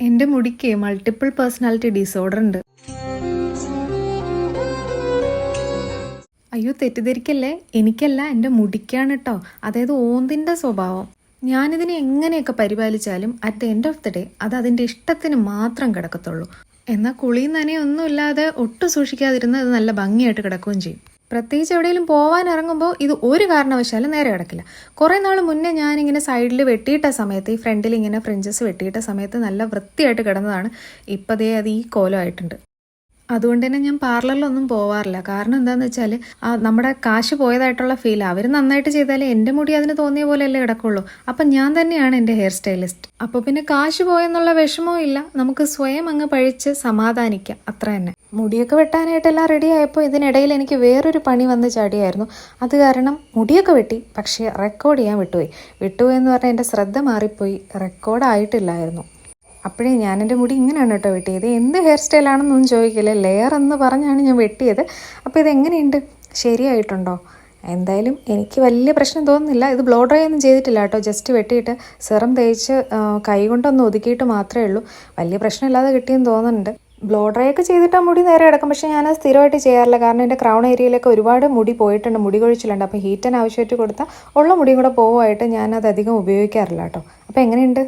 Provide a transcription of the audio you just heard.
എൻ്റെ മുടിക്ക് multiple personality disorder ഉണ്ട്. അയ്യോ തെറ്റിദ്ധരിക്കല്ലേ, എനിക്കല്ല, എൻ്റെ മുടിക്കാണ് കേട്ടോ. അതായത് ഓന്തിൻ്റെ സ്വഭാവം. ഞാനിതിനെ എങ്ങനെയൊക്കെ പരിപാലിച്ചാലും at the end of the day അത് അതിൻ്റെ ഇഷ്ടത്തിന് മാത്രം കിടക്കത്തുള്ളൂ. എന്നാൽ കുളിയും നനയൊന്നുമില്ലാതെ ഒട്ടും സൂക്ഷിക്കാതിരുന്ന് അത് നല്ല ഭംഗിയായിട്ട് കിടക്കുകയും ചെയ്യും. പ്രത്യേകിച്ച് എവിടെയെങ്കിലും പോകാൻ ഇറങ്ങുമ്പോൾ ഇത് ഒരു കാരണവശാലും നേരെ കിടക്കില്ല. കുറേ നാൾ മുന്നേ ഞാനിങ്ങനെ സൈഡിൽ വെട്ടിയിട്ട സമയത്ത്, ഈ ഫ്രണ്ടിൽ ഇങ്ങനെ ഫ്രിഞ്ചസ് വെട്ടിയിട്ട സമയത്ത് നല്ല വൃത്തിയായിട്ട് കിടന്നതാണ്. ഇപ്പതേ അത് ഈ കോലമായിട്ടുണ്ട്. അതുകൊണ്ട് തന്നെ ഞാൻ പാർലറിലൊന്നും പോവാറില്ല. കാരണം എന്താണെന്ന് വെച്ചാൽ നമ്മുടെ കാശ് പോയതായിട്ടുള്ള ഫീൽ. അവർ നന്നായിട്ട് ചെയ്താലേ എൻ്റെ മുടി അതിന് തോന്നിയ പോലെയല്ലേ കിടക്കുള്ളൂ. അപ്പം ഞാൻ തന്നെയാണ് എൻ്റെ ഹെയർ സ്റ്റൈലിസ്റ്റ്. അപ്പോൾ പിന്നെ കാശ് പോയെന്നുള്ള വിഷമവും ഇല്ല, നമുക്ക് സ്വയം അങ്ങ് പഴിച്ച് സമാധാനിക്കാം, അത്ര തന്നെ. മുടിയൊക്കെ വെട്ടാനായിട്ടെല്ലാം റെഡി ആയപ്പോൾ ഇതിനിടയിൽ എനിക്ക് വേറൊരു പണി വന്ന് ചാടിയായിരുന്നു. അത് കാരണം മുടിയൊക്കെ വെട്ടി, പക്ഷേ റെക്കോർഡ് ചെയ്യാൻ വിട്ടുപോയെന്ന് പറഞ്ഞാൽ എൻ്റെ ശ്രദ്ധ മാറിപ്പോയി, റെക്കോർഡായിട്ടില്ലായിരുന്നു. അപ്പോഴേ ഞാൻ എൻ്റെ മുടി ഇങ്ങനെയാണ് കേട്ടോ വെട്ടിയത്. എന്ത് ഹെയർ സ്റ്റൈലാണെന്നൊന്നും ചോദിക്കില്ല, ലെയർ എന്ന് പറഞ്ഞാണ് ഞാൻ വെട്ടിയത്. അപ്പോൾ ഇതെങ്ങനെയുണ്ട്, ശരിയായിട്ടുണ്ടോ? എന്തായാലും എനിക്ക് വലിയ പ്രശ്നം തോന്നുന്നില്ല. ഇത് ബ്ലോ ഡ്രൈ ഒന്നും ചെയ്തിട്ടില്ല കേട്ടോ, ജസ്റ്റ് വെട്ടിയിട്ട് സെറം തേച്ച് കൈ കൊണ്ടൊന്ന് ഒതുക്കിയിട്ട് മാത്രമേ ഉള്ളൂ. വലിയ പ്രശ്നമില്ലാതെ കിട്ടിയെന്ന് തോന്നുന്നുണ്ട്. ബ്ലോ ഡ്രൈ ഒക്കെ ചെയ്തിട്ടാൽ മുടി നേരെ കിടക്കും, പക്ഷേ ഞാനത് സ്ഥിരമായിട്ട് ചെയ്യാറില്ല. കാരണം എൻ്റെ ക്രൗൺ ഏരിയയിലൊക്കെ ഒരുപാട് മുടി പോയിട്ടുണ്ട്, മുടി കൊഴിച്ചിലുണ്ട്. അപ്പോൾ ഹീറ്റിന് ആവശ്യമായിട്ട് കൊടുത്താൽ ഉള്ള മുടിയും കൂടെ പോവുമായിട്ട് ഞാനത് അധികം ഉപയോഗിക്കാറില്ല കേട്ടോ. അപ്പോൾ എങ്ങനെയുണ്ട്?